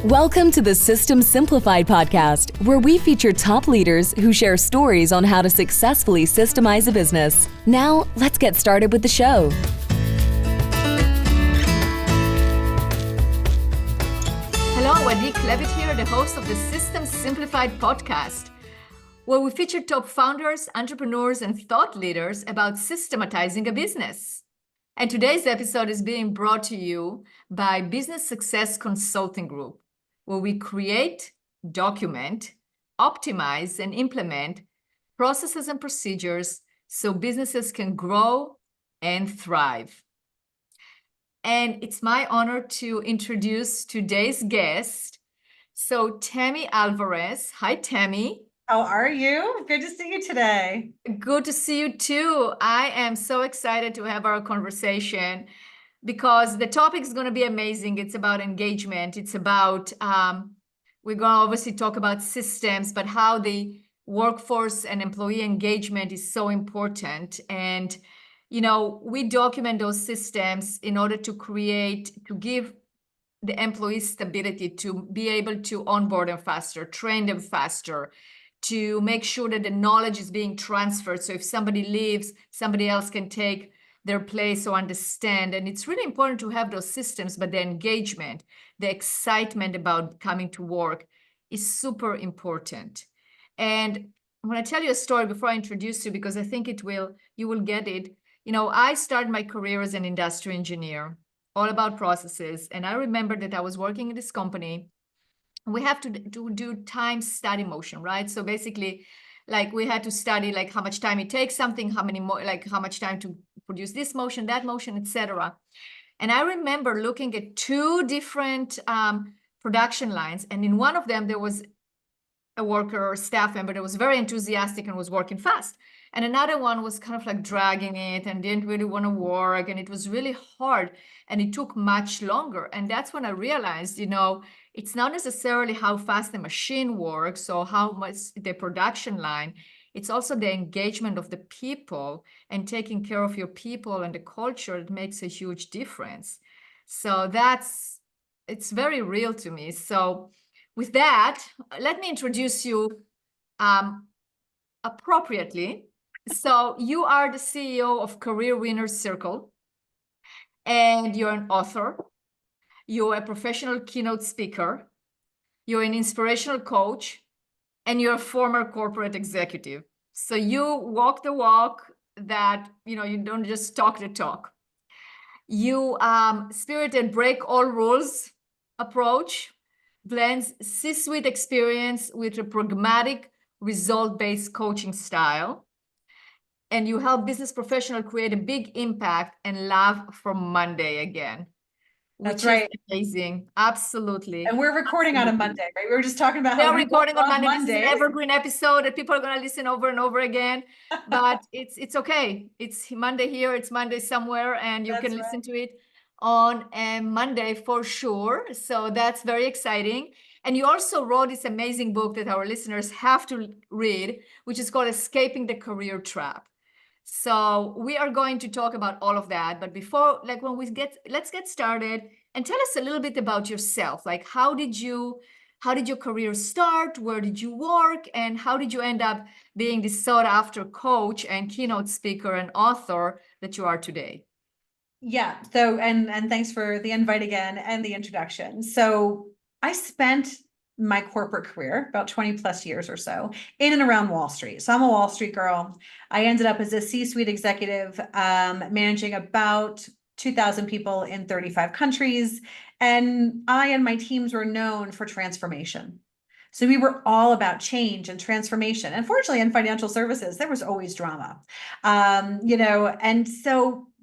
Welcome to the System Simplified podcast, where we feature top leaders who share stories on how to successfully systemize a business. Now, let's get started with the show. Hello, Wendy Klevit here, the host of the System Simplified podcast, where we feature top founders, entrepreneurs, and thought leaders about systematizing a business. And today's episode is being brought to you by Business Success Consulting Group, where we create, document, optimize, and implement processes and procedures so businesses can grow and thrive. And it's my honor to introduce today's guest. So Tammy Alvarez. Hi, Tammy. How are you? Good to see you today. Good to see you too. I am so excited to have our conversation because the topic is going to be amazing. It's about engagement. It's about, we're going to obviously talk about systems, but how the workforce and employee engagement is so important. And, you know, we document those systems in order to give the employees stability, to be able to onboard them faster, train them faster, to make sure that the knowledge is being transferred. So if somebody leaves, somebody else can take their place or understand. And it's really important to have those systems, but the engagement, the excitement about coming to work is super important. And I'm going to tell you a story before I introduce you, because I think you will get it. You know, I started my career as an industrial engineer, all about processes. And I remember that I was working in this company. We have to do time study motion, right? So basically, like we had to study like how much time it takes something, how much time to produce this motion, that motion, etc. And I remember looking at two different production lines, and in one of them there was a worker or staff member that was very enthusiastic and was working fast, and another one was kind of like dragging it and didn't really want to work, and it was really hard and it took much longer. And that's when I realized, you know, it's not necessarily how fast the machine works or how much the production line, it's also the engagement of the people and taking care of your people and the culture that makes a huge difference. So it's very real to me. So with that, let me introduce you appropriately. So you are the CEO of Career Winners Circle, and you're an author. You're a professional keynote speaker. You're an inspirational coach, and you're a former corporate executive. So you walk the walk that, you know, you don't just talk the talk. You spirited break all rules approach blends C-suite experience with a pragmatic, result-based coaching style. And you help business professionals create a big impact and laugh from Monday again. That's right. Amazing. Absolutely. And we're recording on a Monday, right? We were just talking about how we're recording on Monday. This is an evergreen episode that people are going to listen over and over again. But it's okay. It's Monday here, it's Monday somewhere, and you can listen to it on a Monday for sure. So that's very exciting. And you also wrote this amazing book that our listeners have to read, which is called Escaping the Career Trap. So we are going to talk about all of that. But before, let's get started and tell us a little bit about yourself. Like, how did your career start? Where did you work? And how did you end up being this sought after coach and keynote speaker and author that you are today? Yeah. So, and thanks for the invite again and the introduction. So I spent my corporate career, about 20 plus years or so, in and around Wall Street. So I'm a Wall Street girl. I ended up as a C-suite executive, managing about 2,000 people in 35 countries. And I and my teams were known for transformation. So we were all about change and transformation. And fortunately, in financial services, there was always drama,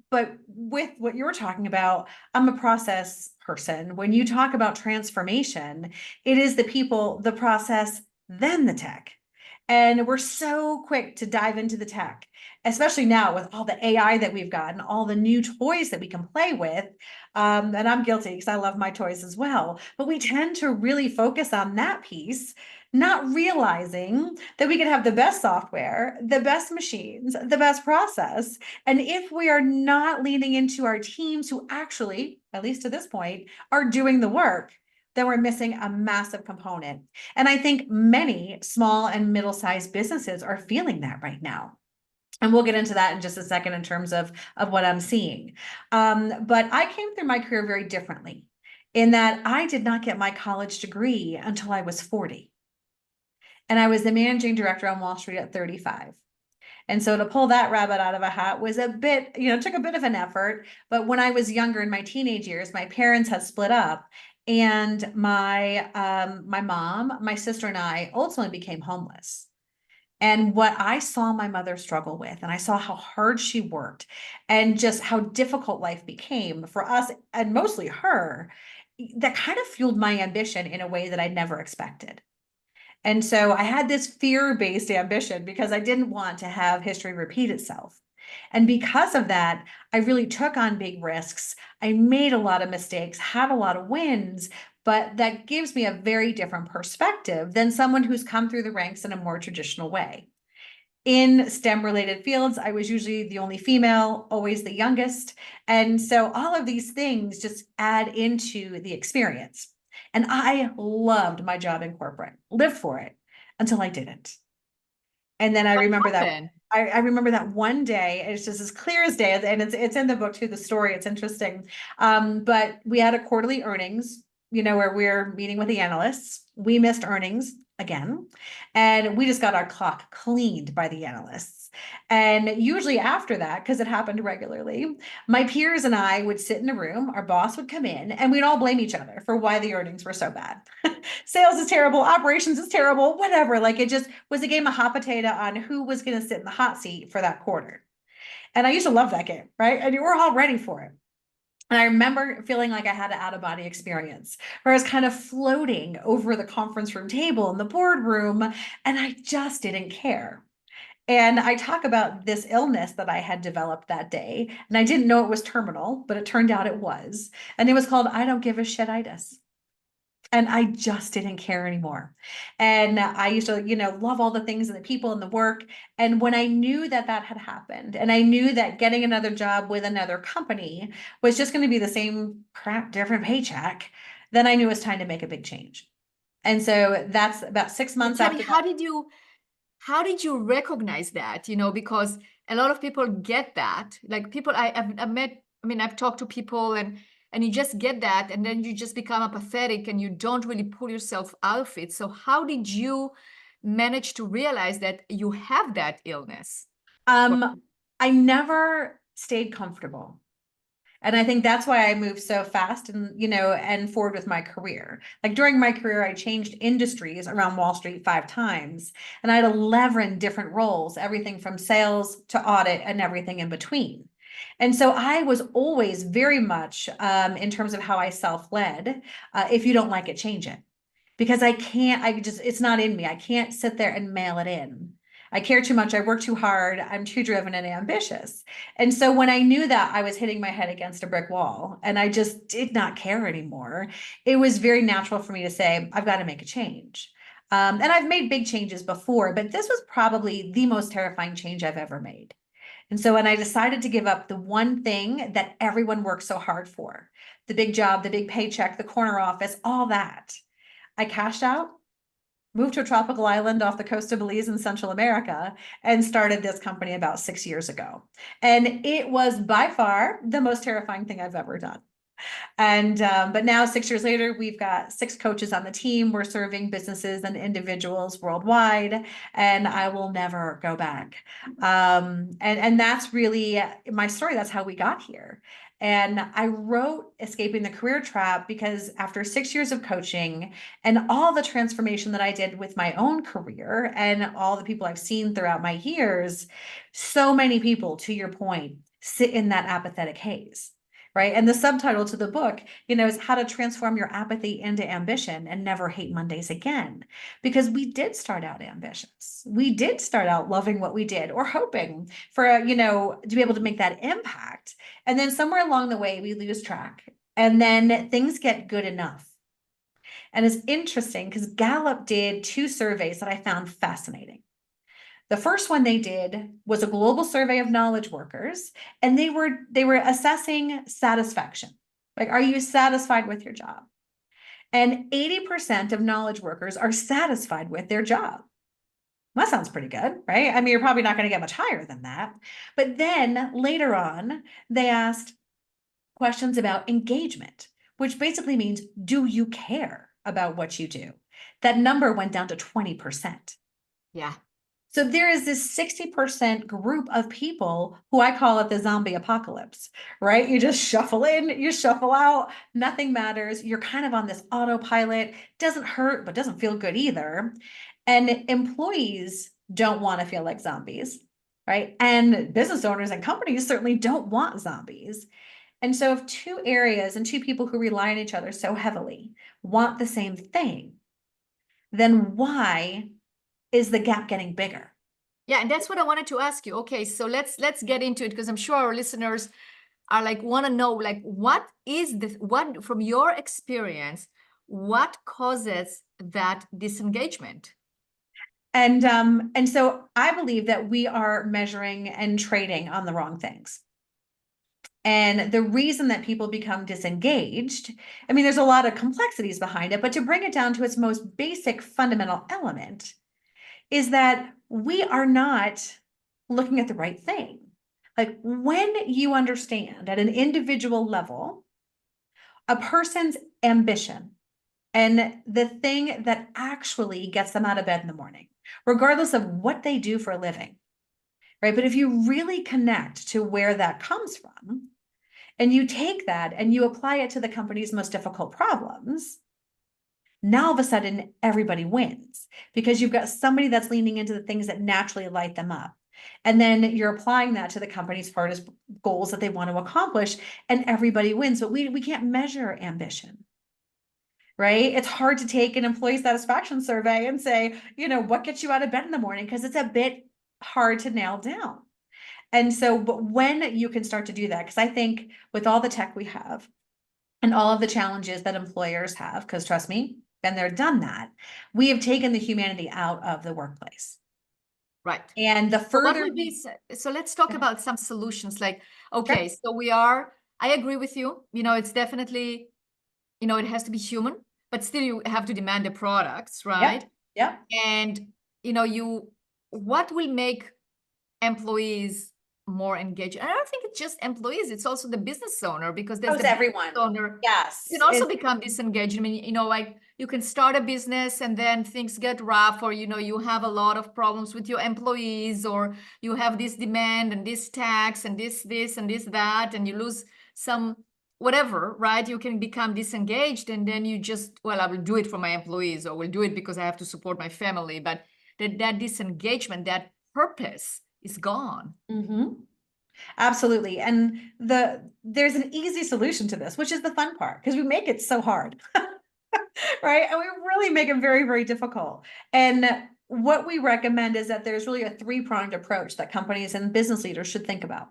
but with what you were talking about, I'm a process person. When you talk about transformation, it is the people, the process, then the tech. And we're so quick to dive into the tech, especially now with all the AI that we've got and all the new toys that we can play with. And I'm guilty because I love my toys as well. But we tend to really focus on that piece, not realizing that we could have the best software, the best machines, the best process. And if we are not leaning into our teams who actually, at least to this point, are doing the work, then we're missing a massive component. And I think many small and middle-sized businesses are feeling that right now. And we'll get into that in just a second in terms of what I'm seeing. But I came through my career very differently in that I did not get my college degree until I was 40. And I was the managing director on Wall Street at 35. And so to pull that rabbit out of a hat was a bit, took a bit of an effort. But when I was younger in my teenage years, my parents had split up, and my mom, my sister, and I ultimately became homeless. And what I saw my mother struggle with, and I saw how hard she worked and just how difficult life became for us and mostly her, that kind of fueled my ambition in a way that I never expected. And so I had this fear-based ambition because I didn't want to have history repeat itself. And because of that, I really took on big risks. I made a lot of mistakes, had a lot of wins, but that gives me a very different perspective than someone who's come through the ranks in a more traditional way. In STEM-related fields, I was usually the only female, always the youngest. And so all of these things just add into the experience. And I loved my job in corporate, lived for it until I didn't. And then I remember that I remember that one day, it's just as clear as day, and it's in the book too, the story, it's interesting. But we had a quarterly earnings, where we're meeting with the analysts. We missed earnings again, and we just got our clock cleaned by the analysts. And usually after that, because it happened regularly, my peers and I would sit in a room, our boss would come in, and we'd all blame each other for why the earnings were so bad. Sales is terrible, operations is terrible, whatever. Like, it just was a game of hot potato on who was going to sit in the hot seat for that quarter. And I used to love that game, right? And we're all ready for it. And I remember feeling like I had an out-of-body experience where I was kind of floating over the conference room table in the boardroom, and I just didn't care. And I talk about this illness that I had developed that day, and I didn't know it was terminal, but it turned out it was. And it was called I don't give a shit-itis. And I just didn't care anymore. And I used to, love all the things and the people and the work. And when I knew that that had happened, and I knew that getting another job with another company was just going to be the same crap, different paycheck, then I knew it was time to make a big change. And so that's about 6 months after that. How did you recognize that? Because a lot of people get that. Like, people I've met, I've talked to people, and you just get that, and then you just become apathetic and you don't really pull yourself out of it. So how did you manage to realize that you have that illness? I never stayed comfortable. And I think that's why I moved so fast and forward with my career. Like, during my career, I changed industries around Wall Street 5 times, and I had 11 different roles, everything from sales to audit and everything in between. And so I was always very much, in terms of how I self-led, if you don't like it, change it. Because it's not in me. I can't sit there and mail it in. I care too much. I work too hard. I'm too driven and ambitious. And so when I knew that I was hitting my head against a brick wall and I just did not care anymore, it was very natural for me to say, I've got to make a change. And I've made big changes before, but this was probably the most terrifying change I've ever made. And so when I decided to give up the one thing that everyone works so hard for, the big job, the big paycheck, the corner office, all that, I cashed out, moved to a tropical island off the coast of Belize in Central America, and started this company about 6 years ago. And it was by far the most terrifying thing I've ever done. And but now, 6 years later, we've got 6 coaches on the team. We're serving businesses and individuals worldwide, and I will never go back. And that's really my story. That's how we got here. And I wrote Escaping the Career Trap because after 6 years of coaching and all the transformation that I did with my own career and all the people I've seen throughout my years, so many people, to your point, sit in that apathetic haze. Right. And the subtitle to the book, is how to transform your apathy into ambition and never hate Mondays again. Because we did start out ambitious. We did start out loving what we did or hoping for, to be able to make that impact. And then somewhere along the way, we lose track, and then things get good enough. And it's interesting because Gallup did 2 surveys that I found fascinating. The first one they did was a global survey of knowledge workers, and they were assessing satisfaction. Like, are you satisfied with your job? And 80% of knowledge workers are satisfied with their job. That sounds pretty good, right? I mean, you're probably not going to get much higher than that. But then later on, they asked questions about engagement, which basically means, do you care about what you do? That number went down to 20%. Yeah. So there is this 60% group of people who I call it the zombie apocalypse, right? You just shuffle in, you shuffle out, nothing matters. You're kind of on this autopilot, doesn't hurt, but doesn't feel good either. And employees don't want to feel like zombies, right? And business owners and companies certainly don't want zombies. And so if two areas and two people who rely on each other so heavily want the same thing, then why is the gap getting bigger? Yeah, and that's what I wanted to ask you. Okay, so let's get into it, because I'm sure our listeners are like, want to know, like, what from your experience, what causes that disengagement? And so I believe that we are measuring and trading on the wrong things. And the reason that people become disengaged, I mean, there's a lot of complexities behind it, but to bring it down to its most basic fundamental element is that we are not looking at the right thing. Like when you understand at an individual level, a person's ambition and the thing that actually gets them out of bed in the morning, regardless of what they do for a living, right? But if you really connect to where that comes from, and you take that and you apply it to the company's most difficult problems, now all of a sudden everybody wins because you've got somebody that's leaning into the things that naturally light them up. And then you're applying that to the company's hardest goals that they want to accomplish, and everybody wins. But we can't measure ambition, right? It's hard to take an employee satisfaction survey and say, what gets you out of bed in the morning? Because it's a bit hard to nail down. And so, but when you can start to do that, because I think with all the tech we have and all of the challenges that employers have, because trust me, been there, done that, we have taken the humanity out of the workplace. Right. And the further. So let's talk about some solutions. Like, okay, so I agree with you. It's definitely, it has to be human, but still you have to demand the products, right? Yeah. And, what will make employees more engaged? And I don't think it's just employees, it's also the business owner, because there's the everyone. business owner. Yes. You can also become disengaged. I mean, like you can start a business and then things get rough, or, you have a lot of problems with your employees, or you have this demand and this tax and this and this, that, and you lose some whatever, right? You can become disengaged, and then you just, well, I will do it for my employees, or will do it because I have to support my family. But that disengagement, that purpose is gone. Mm-hmm. Absolutely. And there's an easy solution to this, which is the fun part, because we make it so hard, right? And we really make it very, very difficult. And what we recommend is that there's really a three-pronged approach that companies and business leaders should think about.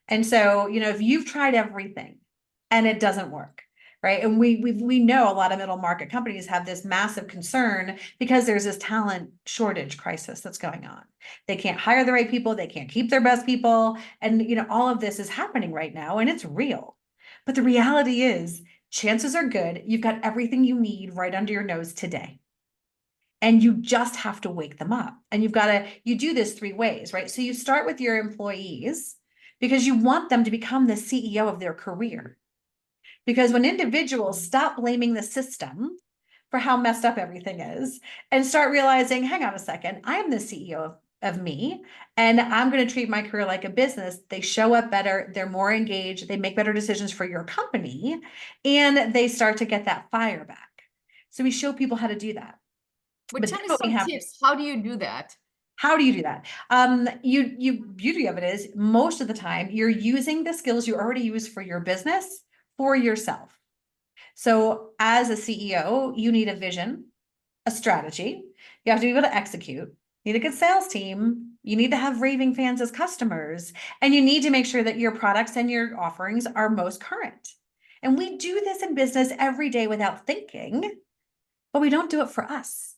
And so, if you've tried everything and it doesn't work, right? And we know a lot of middle market companies have this massive concern because there's this talent shortage crisis that's going on. They can't hire the right people, they can't keep their best people, and all of this is happening right now, and it's real. But the reality is, chances are good you've got everything you need right under your nose today. And you just have to wake them up. And you do this three ways, right? So you start with your employees because you want them to become the CEO of their career. Because when individuals stop blaming the system for how messed up everything is and start realizing, hang on a second, I am the CEO of me, and I'm going to treat my career like a business, they show up better, they're more engaged, they make better decisions for your company, and they start to get that fire back. So we show people how to do that. But tell me some tips. How do you do that? How do you do that? Beauty of it is, most of the time you're using the skills you already use for your business for yourself. So as a CEO, you need a vision, a strategy. You have to be able to execute. You need a good sales team. You need to have raving fans as customers. And you need to make sure that your products and your offerings are most current. And we do this in business every day without thinking, but we don't do it for us.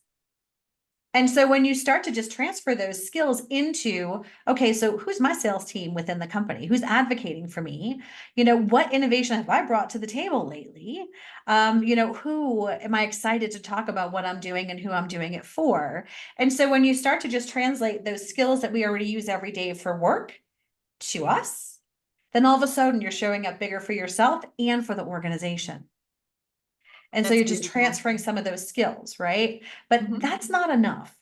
And so when you start to just transfer those skills into, okay, so who's my sales team within the company? Who's advocating for me? What innovation have I brought to the table lately? Who am I excited to talk about what I'm doing and who I'm doing it for? And so when you start to just translate those skills that we already use every day for work to us, then all of a sudden you're showing up bigger for yourself and for the organization. And so That's you're just beautiful. transferring some of those skills, right? But Mhm. that's not enough,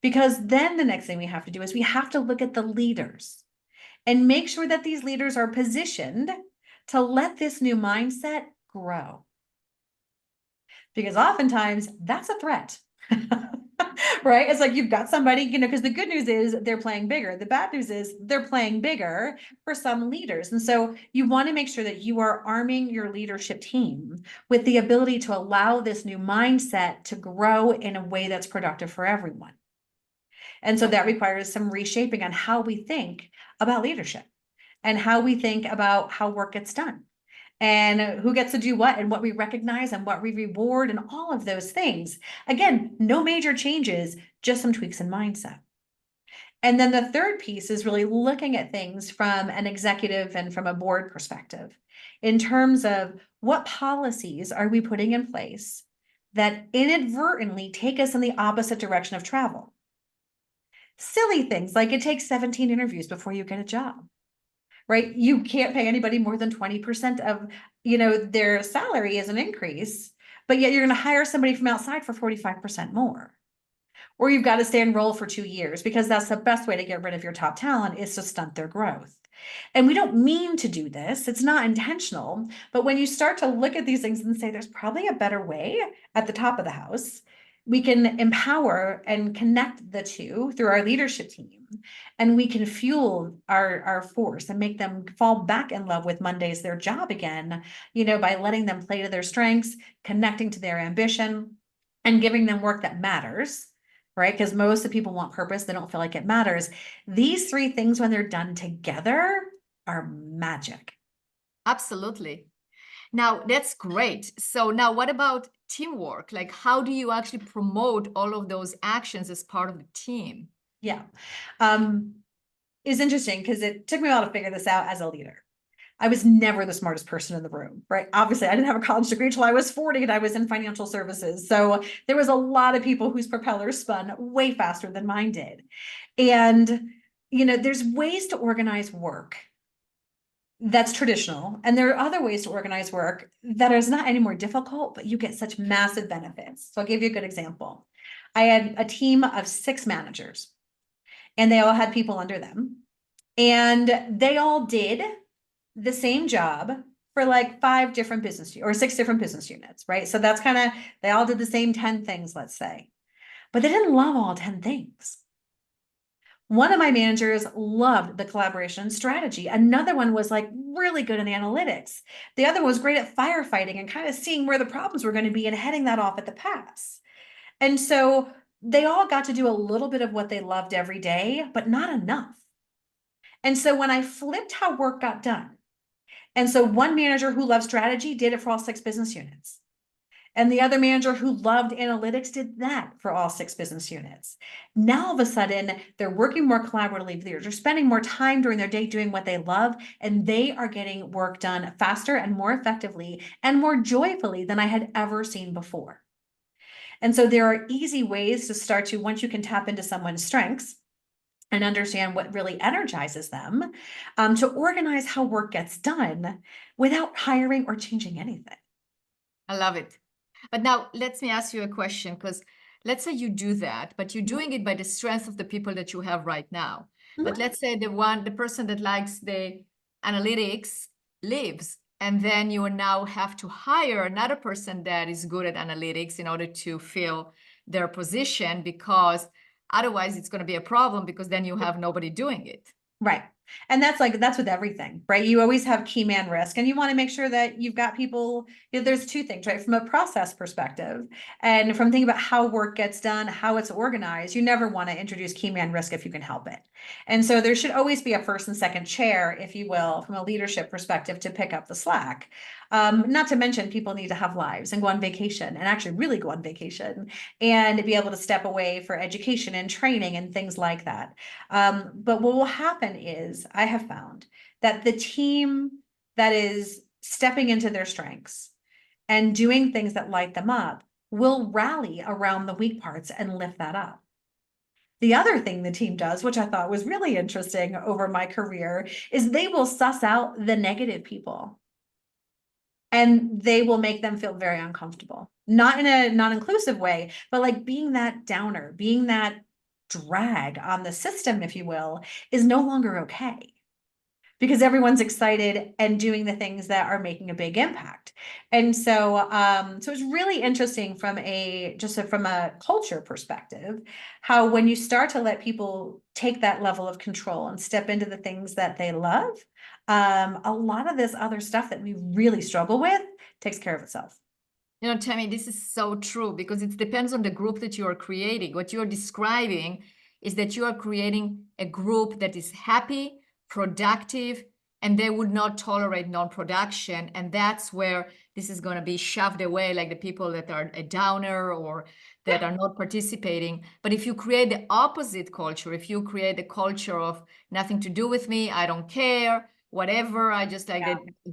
because then the next thing we have to do is we have to look at the leaders and make sure that these leaders are positioned to let this new mindset grow. Because oftentimes that's a threat. Right? It's like you've got somebody, because the good news is they're playing bigger. The bad news is they're playing bigger for some leaders. And so you want to make sure that you are arming your leadership team with the ability to allow this new mindset to grow in a way that's productive for everyone. And so that requires some reshaping on how we think about leadership and how we think about how work gets done and who gets to do what and what we recognize and what we reward and all of those things. Again, no major changes, just some tweaks in mindset. And then the third piece is really looking at things from an executive and from a board perspective in terms of what policies are we putting in place that inadvertently take us in the opposite direction of travel. Silly things like it takes 17 interviews before you get a job. Right? You can't pay anybody more than 20% of, their salary as an increase, but yet you're going to hire somebody from outside for 45% more. Or you've got to stay enrolled for 2 years, because that's the best way to get rid of your top talent, is to stunt their growth. And we don't mean to do this. It's not intentional. But when you start to look at these things and say, there's probably a better way at the top of the house, we can empower and connect the two through our leadership team. And we can fuel our force and make them fall back in love with Monday's their job again, by letting them play to their strengths, connecting to their ambition, and giving them work that matters, right? Because most of the people want purpose. They don't feel like it matters. These three things, when they're done together, are magic. Absolutely. Now, that's great. So now what about teamwork? Like, how do you actually promote all of those actions as part of the team? Yeah. It's interesting because it took me a while to figure this out as a leader. I was never the smartest person in the room, right? Obviously, I didn't have a college degree until I was 40 and I was in financial services. So there was a lot of people whose propellers spun way faster than mine did. And, there's ways to organize work that's traditional. And there are other ways to organize work that is not any more difficult, but you get such massive benefits. So I'll give you a good example. I had a team of 6 managers, and they all had people under them. And they all did the same job for like 5 different or 6 different business units, right? So that's they all did the same 10 things, let's say, but they didn't love all 10 things. One of my managers loved the collaboration and strategy. Another one was like really good in analytics. The other one was great at firefighting and kind of seeing where the problems were going to be and heading that off at the pass. And so they all got to do a little bit of what they loved every day, but not enough. And so when I flipped how work got done, and so one manager who loved strategy did it for all 6 business units. And the other manager who loved analytics did that for all 6 business units. Now, all of a sudden, they're working more collaboratively. They're spending more time during their day doing what they love, and they are getting work done faster and more effectively and more joyfully than I had ever seen before. And so there are easy ways to start to, once you can tap into someone's strengths and understand what really energizes them, to organize how work gets done without hiring or changing anything. I love it. But now let me ask you a question, because let's say you do that, but you're doing it by the strength of the people that you have right now. But let's say the person that likes the analytics leaves, and then you now have to hire another person that is good at analytics in order to fill their position, because otherwise it's going to be a problem, because then you have nobody doing it. Right. And that's with everything, right? You always have key man risk, and you want to make sure that you've got people, there's 2 things, right? From a process perspective and from thinking about how work gets done, how it's organized, you never want to introduce key man risk if you can help it. And so there should always be a first and second chair, if you will, from a leadership perspective, to pick up the slack. Not to mention people need to have lives and go on vacation and actually really go on vacation and be able to step away for education and training and things like that. But what will happen is I have found that the team that is stepping into their strengths and doing things that light them up will rally around the weak parts and lift that up. The other thing the team does, which I thought was really interesting over my career, is they will suss out the negative people and they will make them feel very uncomfortable. Not in a non-inclusive way, but like being that downer, being that drag on the system, if you will, is no longer okay. Because everyone's excited and doing the things that are making a big impact. And so, so it's really interesting from from a culture perspective, how when you start to let people take that level of control and step into the things that they love, a lot of this other stuff that we really struggle with takes care of itself. You know, Tammy, this is so true because it depends on the group that you are creating. What you're describing is that you are creating a group that is happy, productive, and they would not tolerate non-production. And that's where this is going to be shoved away, like the people that are a downer or that are not participating. But if you create the opposite culture, if you create a culture of nothing to do with me, I don't care, whatever, I just like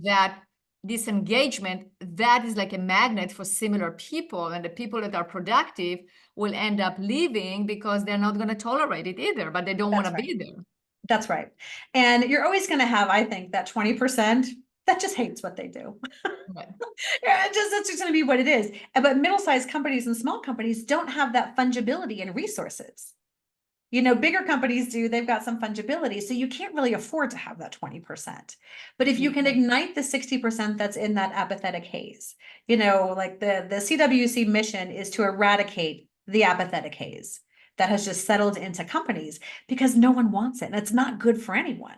that disengagement, that is like a magnet for similar people. And the people that are productive will end up leaving because they're not going to tolerate it either, but they don't want to be there. That's right. And you're always going to have, I think, that 20% that just hates what they do. Right. That's just going to be what it is. But middle-sized companies and small companies don't have that fungibility and resources. You know, bigger companies do, they've got some fungibility. So you can't really afford to have that 20%. But if you can ignite the 60% that's in that apathetic haze, you know, like the CWC mission is to eradicate the apathetic haze that has just settled into companies because no one wants it and it's not good for anyone.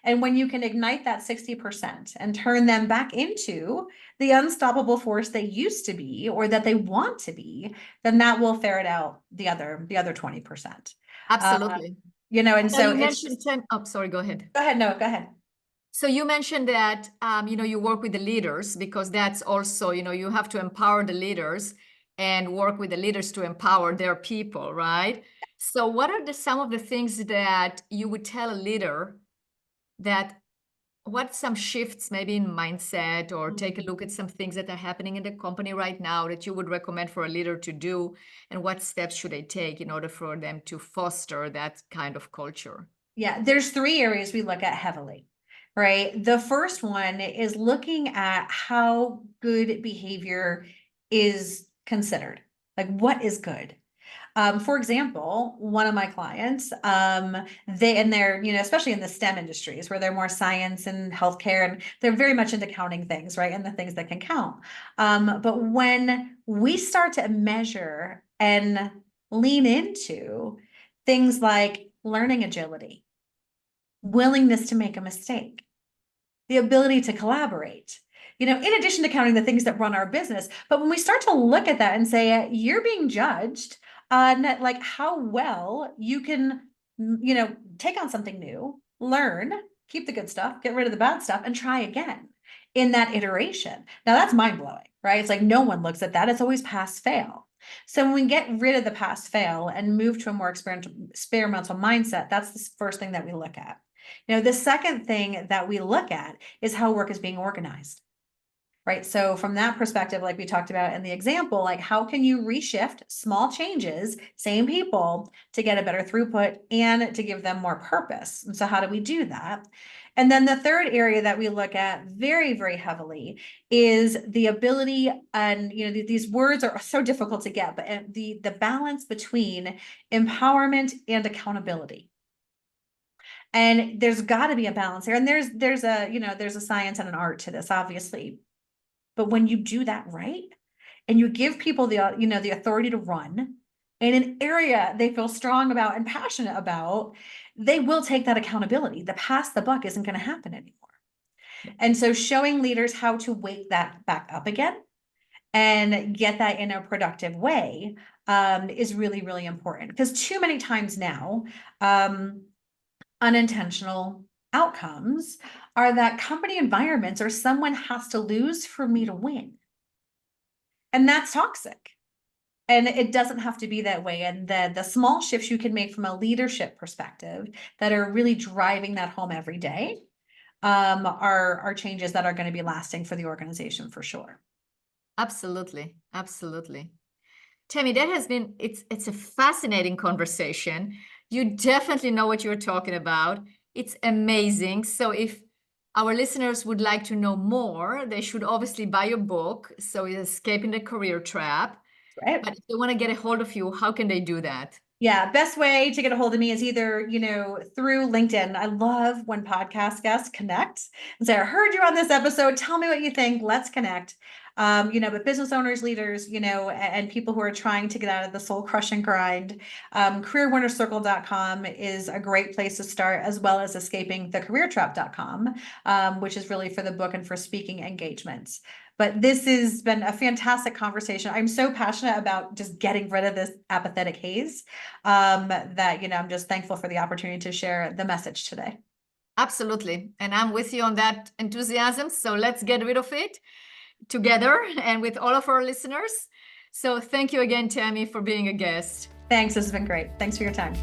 And when you can ignite that 60% and turn them back into the unstoppable force they used to be or that they want to be, then that will ferret out the other 20%. Absolutely. You know, and so you mentioned oh, sorry, go ahead. Go ahead. No, go ahead. So you mentioned that, you know, you work with the leaders because that's also, you know, you have to empower the leaders and work with the leaders to empower their people, right? So what are some of the things that you would tell a leader that what's some shifts maybe in mindset or take a look at some things that are happening in the company right now that you would recommend for a leader to do, and what steps should they take in order for them to foster that kind of culture? Yeah, there's 3 areas we look at heavily, right? The first one is looking at how good behavior is considered. Like what is good? For example, one of my clients, they're, you know, especially in the STEM industries where they're more science and healthcare, and they're very much into counting things, right? And the things that can count. But when we start to measure and lean into things like learning agility, willingness to make a mistake, the ability to collaborate, you know, in addition to counting the things that run our business. But when we start to look at that and say, you're being judged on like how well you can, you know, take on something new, learn, keep the good stuff, get rid of the bad stuff, and try again in that iteration. Now that's mind blowing, right? It's like no one looks at that. It's always pass fail. So when we get rid of the pass fail and move to a more experimental mindset, that's the first thing that we look at. You know, the second thing that we look at is how work is being organized, right? So from that perspective, like we talked about in the example, like how can you reshift small changes, same people, to get a better throughput and to give them more purpose? And so how do we do that? And then the third area that we look at very, very heavily is the ability, and you know, these words are so difficult to get, but the balance between empowerment and accountability. And there's got to be a balance here. And there's a science and an art to this, obviously. But when you do that right, and you give people the authority to run in an area they feel strong about and passionate about, they will take that accountability. The pass the buck isn't going to happen anymore. And so showing leaders how to wake that back up again and get that in a productive way is really, really important. Because too many times now, unintentional outcomes are that company environments or someone has to lose for me to win. And that's toxic. And it doesn't have to be that way. And the small shifts you can make from a leadership perspective that are really driving that home every day are changes that are going to be lasting for the organization for sure. Absolutely. Absolutely. Tammy, that has been, it's a fascinating conversation. You definitely know what you're talking about. It's amazing. So if our listeners would like to know more, they should obviously buy your book. So it's Escaping the Career Trap. Right. But if they want to get a hold of you, how can they do that? Yeah, best way to get a hold of me is either, through LinkedIn. I love when podcast guests connect and say, I heard you on this episode. Tell me what you think. Let's connect. But business owners, leaders, and people who are trying to get out of the soul crushing grind, careerwinnercircle.com is a great place to start, as well as escapingthecareertrap.com, which is really for the book and for speaking engagements. But this has been a fantastic conversation. I'm so passionate about just getting rid of this apathetic haze that, I'm just thankful for the opportunity to share the message today. Absolutely. And I'm with you on that enthusiasm. So let's get rid of it together and with all of our listeners. So thank you again, Tammy, for being a guest. Thanks. This has been great. Thanks for your time.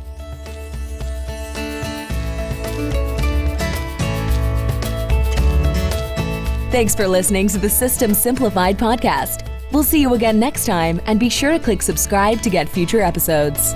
Thanks for listening to the System Simplified podcast. We'll see you again next time, and be sure to click subscribe to get future episodes.